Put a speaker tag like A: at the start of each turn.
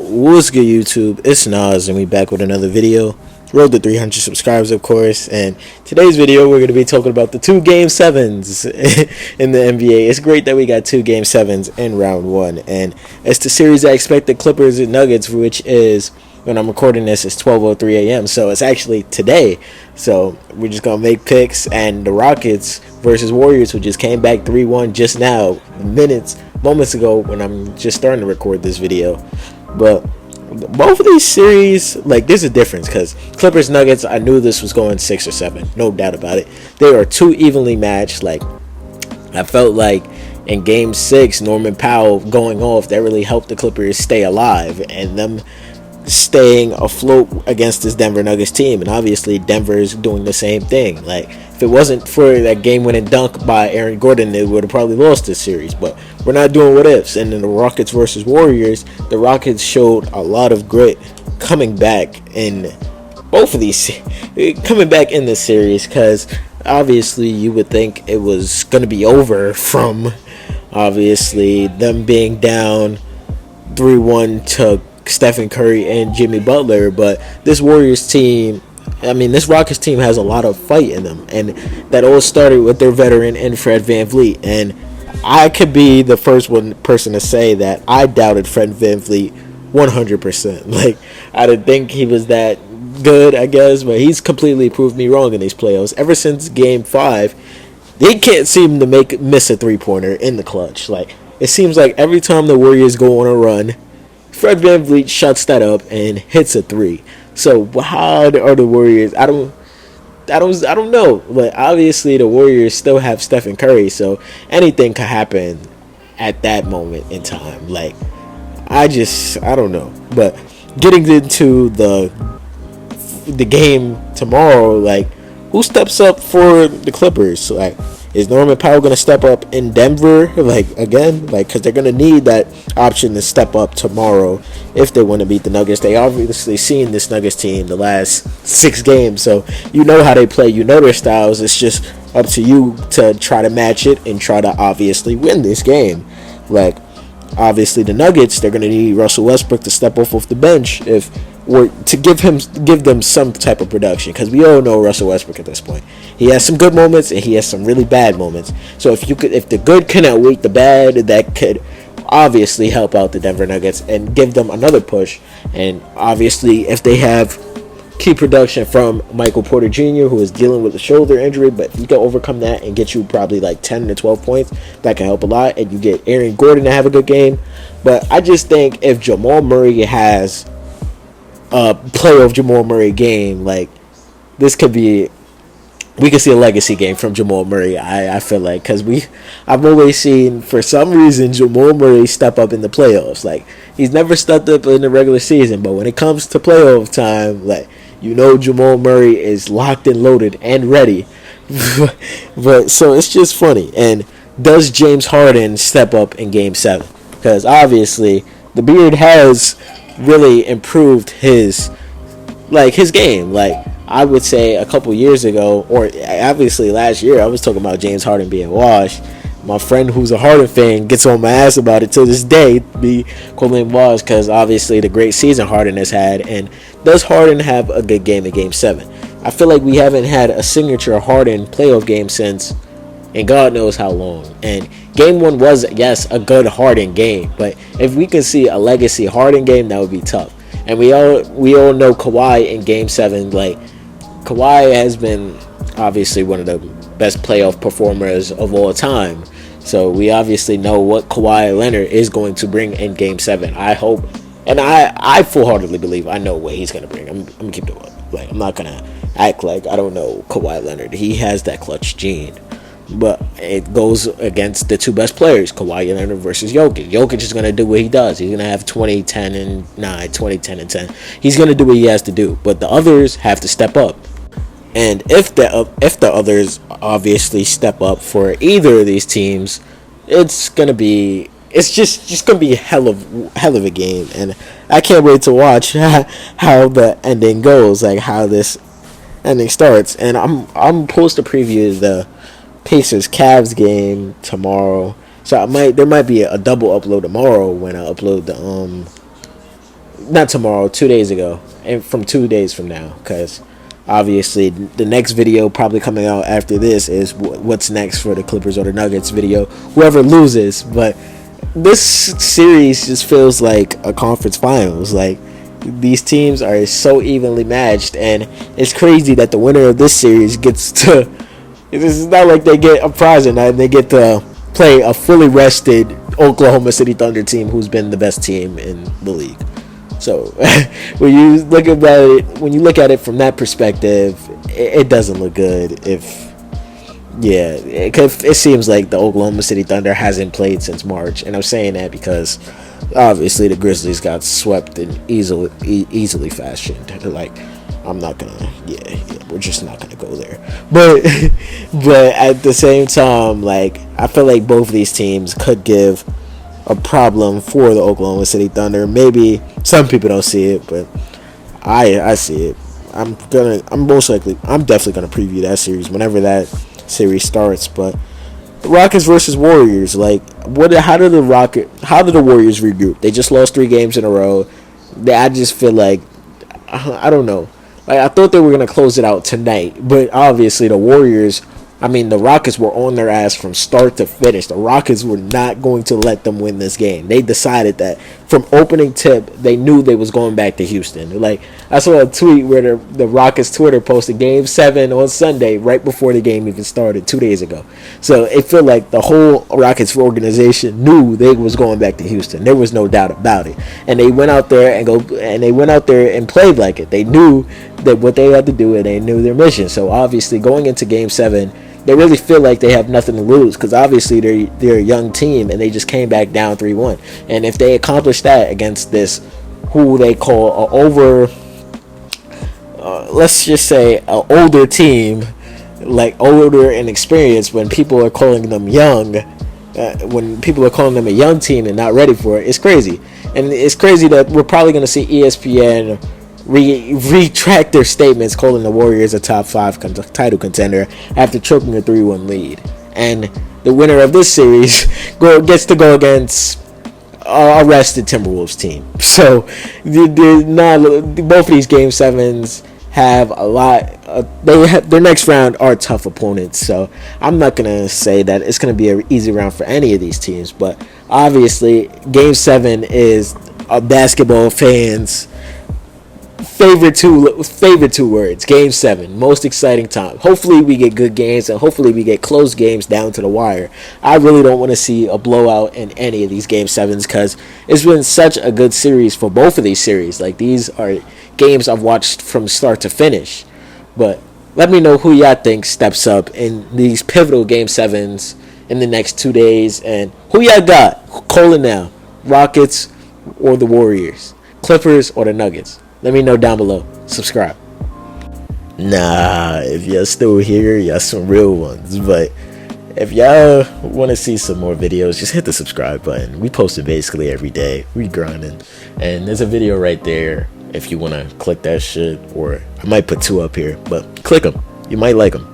A: What's good, YouTube? It's Nas, and we back with another video. Road to 300 subscribers, of course. And today's video, we're going to be talking about the two Game 7s in the NBA. It's great that we got two Game 7s in round one. And it's the series I expect the Clippers and Nuggets, which is, when I'm recording this, it's 12:03 a.m. So it's actually today. So we're just going to make picks. And the Rockets versus Warriors, who just came back 3-1 just now, moments ago when I'm just starting to record this video. But both of these series, like, there's a difference, because Clippers Nuggets, I knew this was going 6 or 7, no doubt about it. They are too evenly matched. Like, I felt like in game 6, Norman Powell going off, that really helped the Clippers stay alive and them staying afloat against this Denver Nuggets team. And obviously Denver is doing the same thing. Like, if it wasn't for that game-winning dunk by Aaron Gordon, they would have probably lost this series. But we're not doing what ifs. And in the Rockets versus Warriors, the Rockets showed a lot of grit coming back in both of these, coming back in this series, because obviously you would think it was going to be over from obviously them being down 3-1 to Stephen Curry and Jimmy Butler. But this Warriors team, this Rockets team has a lot of fight in them, and that all started with their veteran and Fred VanVleet. And I could be the first person to say that I doubted Fred VanVleet 100%. Like, I didn't think he was that good, I guess, but he's completely proved me wrong in these playoffs. Ever since Game 5, they can't seem to miss a three-pointer in the clutch. Like, it seems like every time the Warriors go on a run, Fred VanVleet shuts that up and hits a three. So how are the Warriors? I don't know. But obviously the Warriors still have Stephen Curry, so anything could happen at that moment in time. Like, I don't know. But getting into the game tomorrow, like, who steps up for the Clippers? Like, is Norman Powell going to step up in Denver, like, again? Like, because they're going to need that option to step up tomorrow if they want to beat the Nuggets. They obviously seen this Nuggets team the last 6 games, so you know how they play, you know their styles. It's just up to you to try to match it and try to obviously win this game. Like, obviously the Nuggets, they're going to need Russell Westbrook to step off the bench to give them some type of production, because we all know Russell Westbrook at this point. He has some good moments and he has some really bad moments. So if the good can outweigh the bad, that could obviously help out the Denver Nuggets and give them another push. And obviously if they have key production from Michael Porter Jr., who is dealing with a shoulder injury, but he can overcome that and get you probably like 10 to 12 points, that can help a lot. And you get Aaron Gordon to have a good game. But I just think if Jamal Murray has a playoff Jamal Murray game, like, we could see a legacy game from Jamal Murray. I feel like, because I've always seen, for some reason, Jamal Murray step up in the playoffs. Like, he's never stepped up in the regular season, but when it comes to playoff time, like, you know Jamal Murray is locked and loaded and ready. But so it's just funny. And does James Harden step up in Game 7? Because obviously the Beard has really improved his game. Like, I would say a couple years ago, or obviously last year, I was talking about James Harden being washed. My friend who's a Harden fan gets on my ass about it to this day, be calling him washed, because obviously the great season Harden has had. And does Harden have a good game in Game 7? I feel like we haven't had a signature Harden playoff game since, and God knows how long. And Game 1 was, yes, a good Harden game, but if we can see a legacy Harden game, that would be tough. And we all know Kawhi in Game 7. Like, Kawhi has been obviously one of the best playoff performers of all time. So we obviously know what Kawhi Leonard is going to bring in Game 7. I hope, and I full-heartedly believe I know what he's going to bring. I'm going to keep it up. Like, I'm not going to act like I don't know Kawhi Leonard. He has that clutch gene. But it goes against the two best players, Kawhi Leonard versus Jokic. Jokic is going to do what he does. He's going to have 20, 10, and 9, 20, 10, and 10. He's going to do what he has to do. But the others have to step up. And if the others obviously step up for either of these teams, it's just gonna be hell of a game. And I can't wait to watch how the ending goes, like how this ending starts. And I'm supposed to preview the Pacers Cavs game tomorrow, so there might be a double upload tomorrow when I upload not tomorrow, 2 days ago, and from 2 days from now, because obviously the next video probably coming out after this is what's next for the Clippers or the Nuggets video, whoever loses. But this series just feels like a conference finals. Like, these teams are so evenly matched, and it's crazy that the winner of this series gets to, it's not like they get a prize or not, they get to play a fully rested Oklahoma City Thunder team who's been the best team in the league. So when you look at it from that perspective, it doesn't look good. It seems like the Oklahoma City Thunder hasn't played since March, and I'm saying that because obviously the Grizzlies got swept in easily fashion. Like, I'm not gonna, we're just not gonna go there. But but at the same time, like, I feel like both of these teams could give a problem for the Oklahoma City Thunder. Maybe some people don't see it, but I see it. I'm definitely gonna preview that series whenever that series starts. But the Rockets versus Warriors, like, how did the Warriors regroup? They just lost 3 games in a row. I just feel like, I don't know. Like, I thought they were gonna close it out tonight, but obviously the Rockets were on their ass from start to finish. The Rockets were not going to let them win this game. They decided that from opening tip, they knew they was going back to Houston. Like, I saw a tweet where the Rockets Twitter posted Game 7 on Sunday right before the game even started 2 days ago. So it felt like the whole Rockets organization knew they was going back to Houston. There was no doubt about it. And they went out there and played like it. They knew that what they had to do, and they knew their mission. So obviously going into Game 7, they really feel like they have nothing to lose, because obviously they're a young team and they just came back down 3-1. And if they accomplish that against this, who they call let's just say an older team, like older and experienced, when people are calling them young, when people are calling them a young team and not ready for it, it's crazy. And it's crazy that we're probably going to see ESPN retract their statements calling the Warriors a top 5 title contender after choking a 3-1 lead. And the winner of this series gets to go against a rested Timberwolves team. So both of these Game 7s have a lot. Their next round are tough opponents. So I'm not gonna say that it's gonna be an easy round for any of these teams. But obviously, Game 7 is a basketball fans' favorite two words. Game 7, most exciting time. Hopefully we get good games, and hopefully we get close games down to the wire. I really don't want to see a blowout in any of these Game 7s, because it's been such a good series for both of these series. Like, these are games I've watched from start to finish. But let me know who y'all think steps up in these pivotal Game 7s in the next 2 days, and who y'all got calling now, Rockets or the Warriors, Clippers or the Nuggets. Let me know down below. Subscribe. Nah, if y'all still here, y'all some real ones. But if y'all want to see some more videos, just hit the subscribe button. We post it basically every day. We grinding. And there's a video right there if you want to click that shit. Or I might put 2 up here. But click them. You might like them.